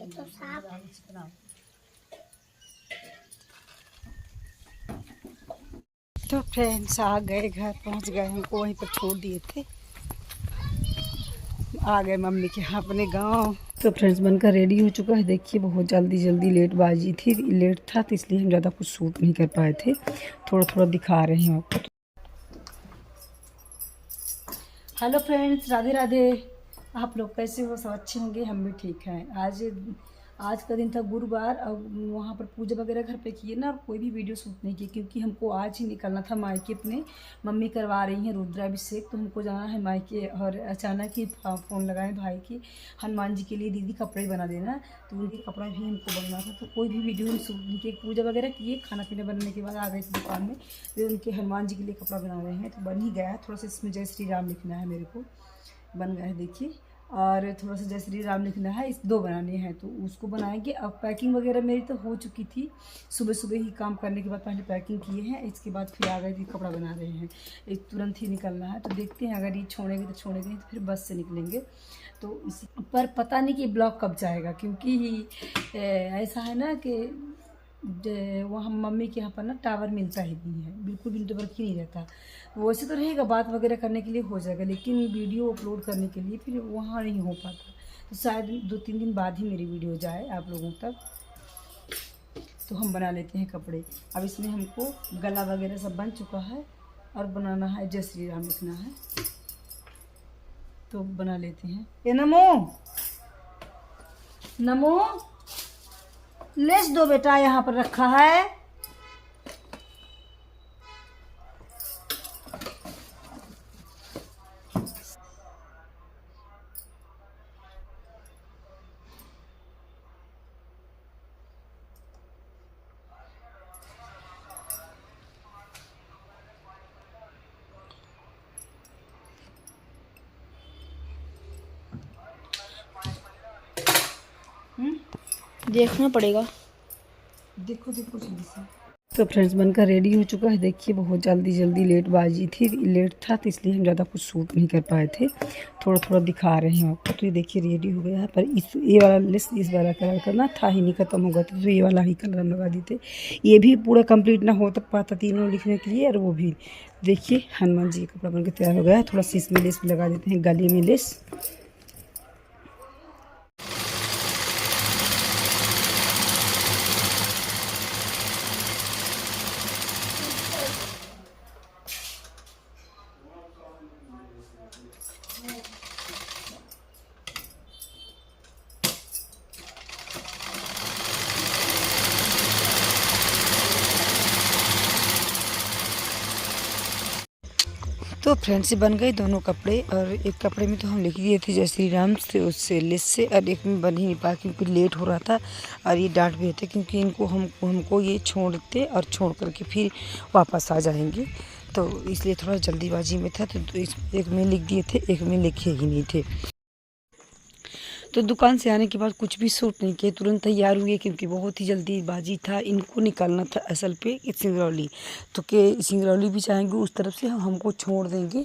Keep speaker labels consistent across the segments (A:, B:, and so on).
A: तो साफ। तो फ्रेंड्स आ गए, घर पहुंच गए, हमको वहीं पर छोड़ दिए थे। आ गए मम्मी के यहाँ अपने गांव। तो फ्रेंड्स बनकर रेडी हो चुका है। देखिए बहुत जल्दी लेट बाजी थी, लेट था तो इसलिए हम ज़्यादा कुछ शूट नहीं कर पाए थे। थोड़ा थोड़ा दिखा रहे हैं आपको। Hello friends, Radhe Radhe. आप लोग कैसे हो? सब अच्छे होंगे, हम भी ठीक हैं। आज का दिन था गुरुवार, और वहाँ पर पूजा वगैरह घर पे किए ना, और कोई भी वीडियो शूट नहीं किया क्योंकि हमको आज ही निकलना था मायके अपने। मम्मी करवा रही हैं रुद्राभिषेक, तो हमको जाना है मायके। और अचानक ही फ़ोन लगाए भाई की, हनुमान जी के लिए दीदी कपड़े बना देना, तो उनके कपड़ा भी हमको बनना था। तो कोई भी वीडियो हम शूट नहीं किए। पूजा वगैरह किए, खाना पीना बनने के बाद आ गए थे दुकान में, तो उनके हनुमान जी के लिए कपड़ा बना रहे हैं। तो बन ही गया है, थोड़ा सा इसमें जय श्री राम लिखना है, मेरे को बन गया है देखिए। और थोड़ा सा जय श्री राम लिखना है, इस 2 बनाने हैं, तो उसको बनाएंगे। अब पैकिंग वगैरह मेरी तो हो चुकी थी, सुबह ही काम करने के बाद पहले पैकिंग किए हैं, इसके बाद फिर आ गए थे कपड़ा बना रहे हैं। एक तुरंत ही निकलना है, तो देखते हैं अगर ये छोड़ेंगे तो छोड़ेंगे, तो फिर बस से निकलेंगे। तो इसी पर पता नहीं कि ब्लॉग कब जाएगा, क्योंकि ऐसा है ना कि वहाँ मम्मी के यहाँ पर ना टावर मिलता ही नहीं है, बिल्कुल भी नेटवर्क ही नहीं रहता। वैसे तो रहेगा, बात वगैरह करने के लिए हो जाएगा, लेकिन वीडियो अपलोड करने के लिए फिर वहाँ नहीं हो पाता। तो शायद 2-3 दिन बाद ही मेरी वीडियो जाए आप लोगों तक। तो हम बना लेते हैं कपड़े। अब इसमें हमको गला वगैरह सब बन चुका है, और बनाना है जय श्री राम लिखना है, तो बना लेते हैं। ये नमो नमो लेस दो बेटा, यहाँ पर रखा है।
B: देखना पड़ेगा।
A: देखो जल्दी से। तो फ्रेंड्स बनकर रेडी हो चुका है। देखिए बहुत जल्दी लेट बाजी थी, लेट था तो इसलिए हम ज़्यादा कुछ शूट नहीं कर पाए थे। थोड़ा थोड़ा दिखा रहे हैं आपको। तो ये देखिए रेडी हो गया है, पर ये वाला लिस्ट इस वाला कलर करना था ही नहीं, ख़त्म हो गया था, तो ये वाला ही कलर हम लगा देते। ये भी पूरा कंप्लीट ना हो तक पाता तीनों लिखने के लिए। और वो भी देखिए हनुमान जी का कपड़ा बन के तैयार हो गया है। थोड़ा सा इसमें लेस भी लगा देते हैं, गले में लेस। तो फ्रेंड्स बन गए दोनों कपड़े, और एक कपड़े में तो हम लिख दिए थे जय श्री राम से, उससे लिस्ट से, और एक में बन ही नहीं पाया क्योंकि लेट हो रहा था। और ये डांट भी थे क्योंकि इनको हमको ये छोड़ते और छोड़ करके फिर वापस आ जाएंगे, तो इसलिए थोड़ा जल्दीबाजी में था। तो एक में लिख दिए थे, एक में लिखे ही नहीं थे। तो दुकान से आने के बाद कुछ भी शूट नहीं किए, तुरंत तैयार हुए क्योंकि बहुत ही जल्दीबाजी था। इनको निकालना था असल पे सिंगरौली, तो के सिंगरौली भी जाएंगे, उस तरफ से हमको छोड़ देंगे,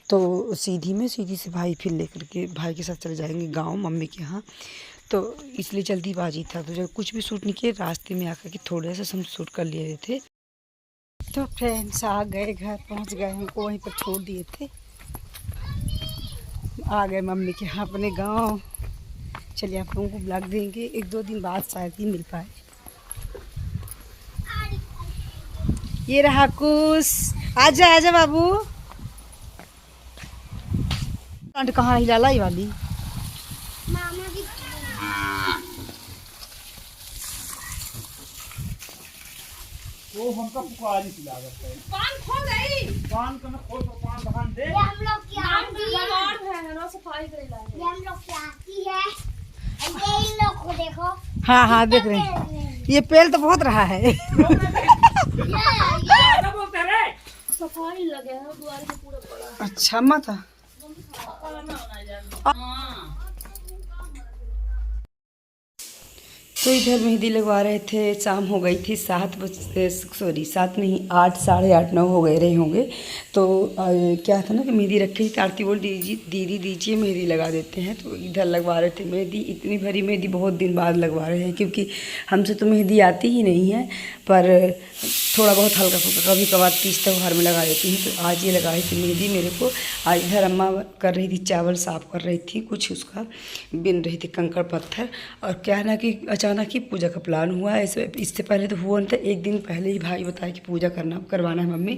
A: तो सीधी से भाई फिर लेकर के भाई के साथ चले जाएंगे गांव मम्मी के यहाँ। तो इसलिए जल्दीबाजी था, तो जब कुछ भी शूट नहीं किए, रास्ते में आकर के थोड़े से हम शूट कर लिए थे। तो फ्रेंड्स आ गए, घर पहुँच गए, हमको वहीं पर छोड़ दिए थे। आ गए मम्मी के यहाँ अपने गाँव। चलिए आप लोगों को ब्लॉग देंगे, 1-2 दिन बाद शायद ही मिल पाए। ये रहा कुश, आजा बाबू। अंट कहाँ हिला लाई वाली मामा की
C: वो हमका पुकारी की लागत है। पान खो गई, पान का खोल तो पान भगवान दे। ये हम लोग की आरती है ना, सफाई करेला है। ये हम लोग की आरती है, ये इन लोग को देखो।
A: हाँ देख रहे हैं, ये पेल तो बहुत रहा है।
B: सफाई लगे है द्वार के पूरा बड़ा।
A: अच्छा माता तो इधर मेहंदी लगवा रहे थे। शाम हो गई थी 7 नहीं 8 8:30 9 हो गए रहे होंगे। तो क्या था ना कि मेहंदी रखी थी। आरती बोल दीदी दीजिए मेहंदी लगा देते हैं। तो इधर लगवा रहे थे मेहंदी। इतनी भरी मेहंदी बहुत दिन बाद लगवा रहे हैं, क्योंकि हमसे तो मेहंदी आती ही नहीं है, पर थोड़ा बहुत हल्का फुल्का कभी कभार तीज त्योहार में लगा देती हैं। तो आज ये लगाई थी मेहंदी मेरे को। आज इधर अम्मा कर रही थी चावल साफ़ कर रही थी, कुछ उसका बिन रही थी कंकड़ पत्थर। और क्या है ना कि अचानक ही पूजा का प्लान हुआ। ऐसे इससे पहले तो हुआ नहीं था, एक दिन पहले ही भाई बताया कि पूजा करवाना है मम्मी।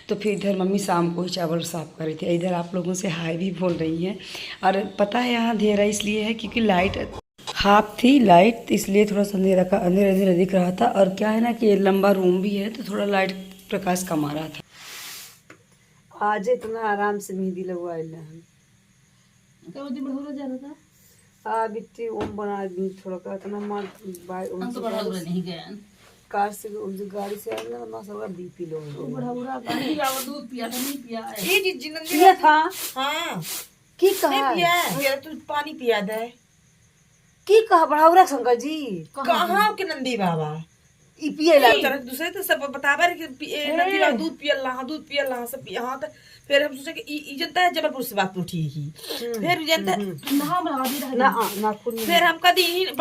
A: तो फिर इधर मम्मी शाम को ही चावल साफ़ कर रही थी। इधर आप लोगों से हाय भी बोल रही हैं। और पता है यहाँ अंधेरा इसलिए है क्योंकि लाइट हाफ थी लाइट, इसलिए थोड़ा सा अंधेरा अंधेरा दिख रहा था। और क्या है ना कि लंबा रूम भी है, तो थोड़ा लाइट प्रकाश कम आ रहा था। आज इतना आराम से मेहंदी लगवाए हम
B: तो दिन बढ़ा जा रहा था।
A: बिट्टी ओम बना दी थोड़ा का इतना मार
B: हम तो बढ़ा नहीं गए
A: कार से गाड़ी से आए ना मां सब बीपी लो
B: बढ़ा गाड़ी आवा दूध पिया था नहीं पिया है
D: ये जी जिंदगी
A: पिया था।
D: हाँ
A: की कहा
D: पिया है तू पानी पिया दे
A: की कहा बढ़ाऊरा शंकर जी
D: कहाँ के नंदी बाबा
A: ई पिए ला
D: तरह दूसरे तो सब बतावा कि नंदी बाबा दूध पियल रहा सब यहाँ तक। फिर हम सोचे कि ई जनता है जबलपुर से बात उठी ही। फिर जनता
A: ना
D: फिर हम कदी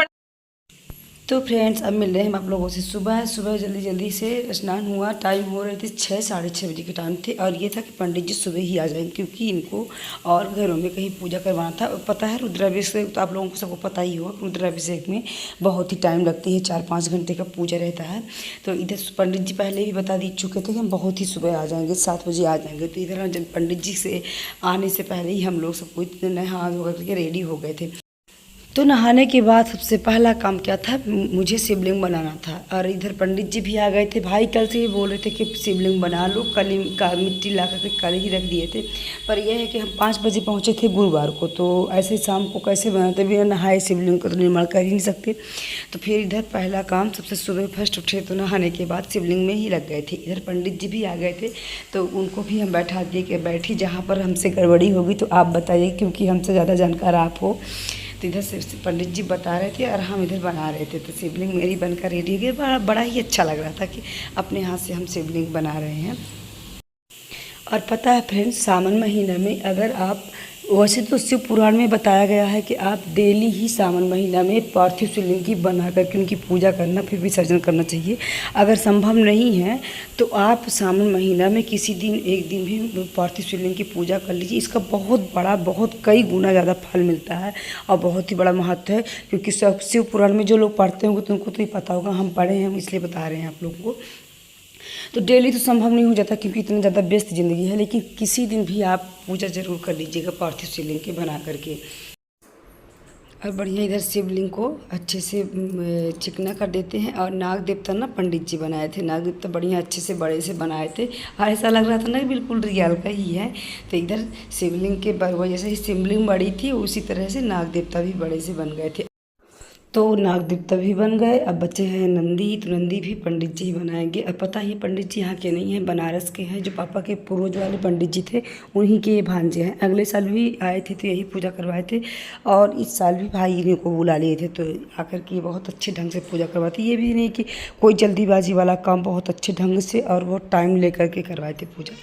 A: तो फ्रेंड्स अब मिल रहे हैं हम आप लोगों से। सुबह जल्दी से स्नान हुआ। टाइम हो रहे थे 6 साढ़े 6 बजे के टाइम थे। और ये था कि पंडित जी सुबह ही आ जाएंगे, क्योंकि इनको और घरों में कहीं पूजा करवाना था। पता है रुद्राभिषेक तो आप लोगों को सबको पता ही होगा। रुद्राभिषेक में बहुत ही टाइम लगती है, 4-5 घंटे का पूजा रहता है। तो इधर पंडित जी पहले ही बता दी चुके थे कि हम बहुत ही सुबह आ जाएंगे, 7 बजे आ जाएंगे। तो इधर जब पंडित जी से आने से पहले ही हम लोग सबको इतने नहा धो करके रेडी हो गए थे। तो नहाने के बाद सबसे पहला काम क्या था, मुझे शिवलिंग बनाना था। और इधर पंडित जी भी आ गए थे। भाई कल से ही बोल रहे थे कि शिवलिंग बना लो, कल ही का मिट्टी ला करके कल ही रख दिए थे। पर यह है कि हम 5 बजे पहुँचे थे गुरुवार को, तो ऐसे शाम को कैसे बनाते, बिना नहाए शिवलिंग को तो निर्माण कर ही नहीं सकते। तो फिर इधर पहला काम सबसे सुबह फर्स्ट उठे तो नहाने के बाद शिवलिंग में ही लग गए थे। इधर पंडित जी भी आ गए थे, तो उनको भी हम बैठा दिए कि बैठी, जहाँ पर हमसे गड़बड़ी होगी तो आप बताइए, क्योंकि हमसे ज़्यादा जानकार आप हो। तो इधर से पंडित जी बता रहे थे और हम इधर बना रहे थे। तो शिवलिंग मेरी बनकर रेडी हो गई। बड़ा ही अच्छा लग रहा था कि अपने हाथ से हम शिवलिंग बना रहे हैं। और पता है फ्रेंड्स, सावन महीना में अगर आप, वैसे तो शिव पुराण में बताया गया है कि आप डेली ही सावन महीना में पार्थिव शिवलिंग की बना करके उनकी पूजा करना, फिर विसर्जन करना चाहिए। अगर संभव नहीं है तो आप सावन महीना में किसी दिन एक दिन भी पार्थिव शिवलिंग की पूजा कर लीजिए। इसका बहुत कई गुना ज़्यादा फल मिलता है और बहुत ही बड़ा महत्व है। क्योंकि शिव पुराण में जो लोग पढ़ते होंगे तो उनको तो ही पता होगा, हम पढ़े हैं इसलिए बता रहे हैं आप लोगों को। तो डेली तो संभव नहीं हो जाता क्योंकि इतनी ज़्यादा व्यस्त ज़िंदगी है, लेकिन किसी दिन भी आप पूजा ज़रूर कर लीजिएगा पार्थिव शिवलिंग के बना करके। और बढ़िया इधर शिवलिंग को अच्छे से चिकना कर देते हैं। और नाग देवता ना पंडित जी बनाए थे, नाग देवता बढ़िया अच्छे से बड़े से बनाए थे। और ऐसा लग रहा था ना बिल्कुल रियल का ही है। तो इधर शिवलिंग के वजह से शिवलिंग बड़ी थी, उसी तरह से नाग देवता भी बड़े से बन गए थे। तो नाग देवता भी बन गए। अब बच्चे हैं नंदी, तो नंदी भी पंडित जी ही बनाएंगे। अब पता ही पंडित जी यहाँ के नहीं हैं, बनारस के हैं। जो पापा के पूर्वज वाले पंडित जी थे उन्हीं के ये भांजे हैं। अगले साल भी आए थे तो यही पूजा करवाए थे, और इस साल भी भाई इन्हीं को बुला लिए थे। तो आकर के बहुत अच्छे ढंग से पूजा करवाते। ये भी नहीं कि कोई जल्दीबाजी वाला काम, बहुत अच्छे ढंग से और बहुत टाइम लेकर के करवाए थे पूजा।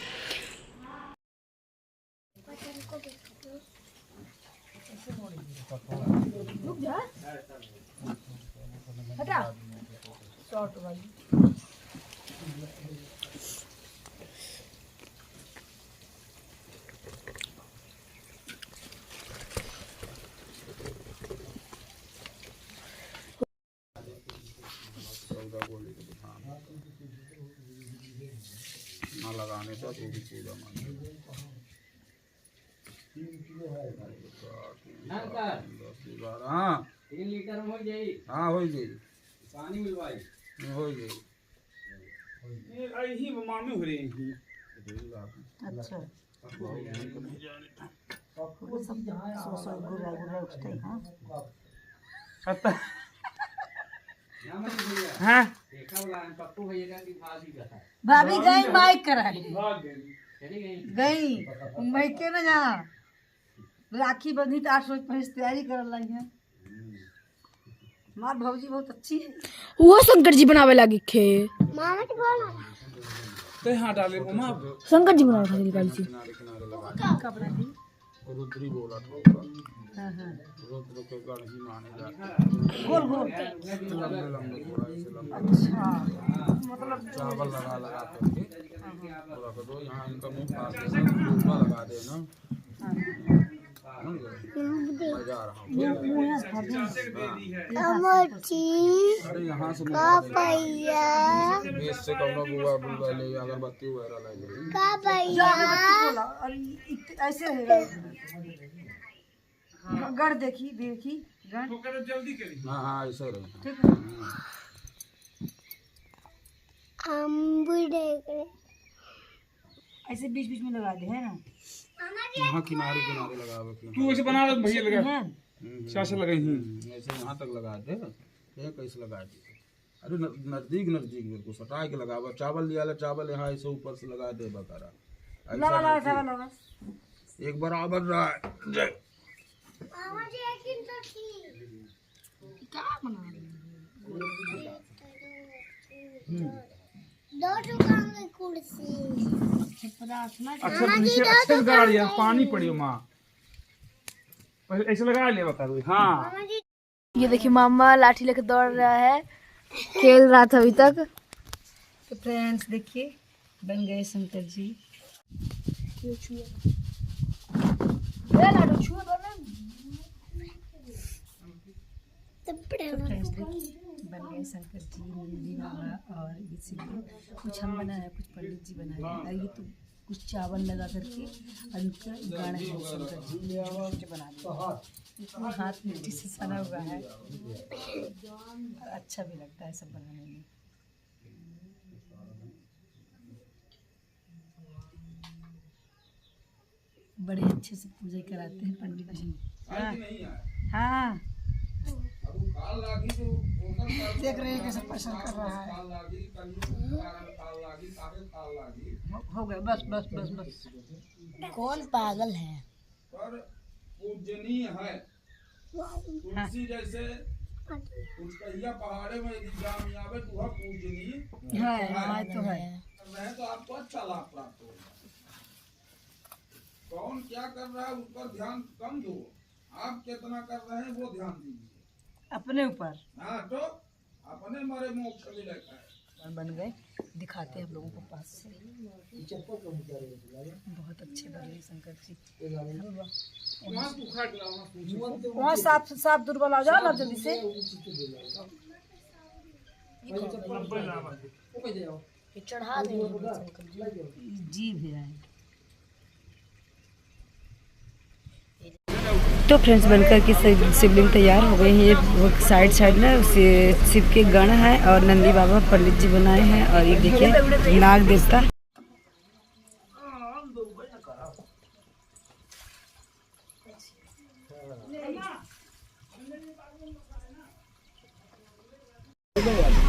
B: शॉर्ट वाली
C: ना लगाने से वो भी पूजा माने। 3 लीटर हो जाई। हाँ हो जाई, पानी मिलवाई हो जाई। ये आई ही मामी हो रही है।
A: अच्छा उठते हैं।
C: हाँ
A: भाभी गई माइक कराए गई मुंबई के ना, जहाँ राखी बंधी तो 8 रोज पहले तैयारी कर लाई है। हमार भौजी बहुत अच्छी है।
B: वो शंकर जी बनावे लगी खे
C: तो यहाँ डाले मम्मा
B: शंकर जी बनावे खातिर निकाली थी।
A: कपड़ा दी।
C: रुद्री बोला था
A: हाँ हाँ
C: रुद्र के गण ही माने जाते
A: गोल गोल।
C: लंबे लंबे थोड़ा ऐसे लंबे
A: अच्छा मतलब
C: चावल लगा लगा करके पूरा कर दो। यहाँ इनका मुंह पास देना डूबा लगा देना। मैं जा रहा हूँ अरे यहाँ से बेस से कमरा बुआ बुआ ले अगरबत्ती वगैरह ले ले
A: ऐसे रहेगा। गढ़ देखी देखी गढ़
C: हाँ हाँ ऐसे रहे
A: ठीक है। ऐसे बीच बीच में लगा दे है ना।
C: यहाँ किनारे किनारे लगा दो।
E: तू ऐसे बना रहा भैया लगा
A: है
E: शासन लगे
C: ऐसे यहाँ तक लगा दे। ये कैसे लगा दे? अरे नजदीक नजदीक बिल्कुल सटा के लगावा। चावल लिया चावल यहाँ ऐसे ऊपर से लगा दे बकरा
A: लगा लगा लगा लगा।
C: एक बराबर रहा जय
E: अच्छा नीचे अच्छे से लगा लिया पानी पड़ी माँ पहले ऐसे लगा लिया बता दो। हाँ
B: ये देखिए मामा लाठी लेकर दौड़ रहा है, खेल रहा था अभी तक।
A: तो फ्रेंड्स देखिए बन गए शंकर जी। तो फ्रेंड्स देखिए बन गए शंकर जी नंदी बाबा और ये शिवलिंग। कुछ हम बनाए कुछ पंडित जी बनाए और ये तो कुछ चावल लगा करके और इनका गण है शंकर जी जो बना दिया। इतना हाथ मिट्टी से सना हुआ है और अच्छा भी लगता है सब बनाने में। बड़े अच्छे से पूजा कराते हैं पंडित जी। हाँ हाँ देख रहे हैं कैसे पसंद कर रहा है। हो गया बस बस बस बस।
B: कौन पागल है?
C: पर पूजनीय है तुलसी जैसे उसकहिया पहाड़े में यदि जाम आवे तो वह पूजनीय
A: है हाँ तो है।
C: रहे तो आपको अच्छा लाभ प्राप्त होगा। कौन क्या कर रहा है उस पर ध्यान कम दो। आप कितना कर रहे हैं वो ध्यान दीजिए
A: अपने ऊपर।
C: हाँ तो अपने मरे मोक्ष मिलेगा है।
A: बन गए दिखाते हैं आप लोगों को पास से। बहुत अच्छे बन गए शंकर जी। वहाँ साफ साफ दुर्बल आ जाओ ना जल्दी से।
B: चढ़ा देंगे
A: जी भी आए। तो फ्रेंड्स बनकर के शिवलिंग तैयार हो गए हैं। ये साइड साइड ना शिव के गण हैं और नंदी बाबा पंडित जी बनाए हैं और ये देखिए नाग देवता।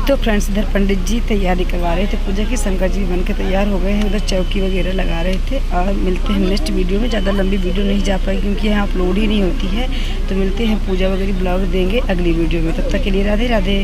A: तो फ्रेंड्स इधर पंडित जी तैयारी करवा रहे थे पूजा की। शंकर जी बन के तैयार हो गए हैं। उधर चौकी वगैरह लगा रहे थे। और मिलते हैं नेक्स्ट वीडियो में। ज़्यादा लंबी वीडियो नहीं जा पाई क्योंकि यहाँ अपलोड ही नहीं होती है। तो मिलते हैं पूजा वगैरह ब्लॉग देंगे अगली वीडियो में। तब तक के लिए राधे राधे।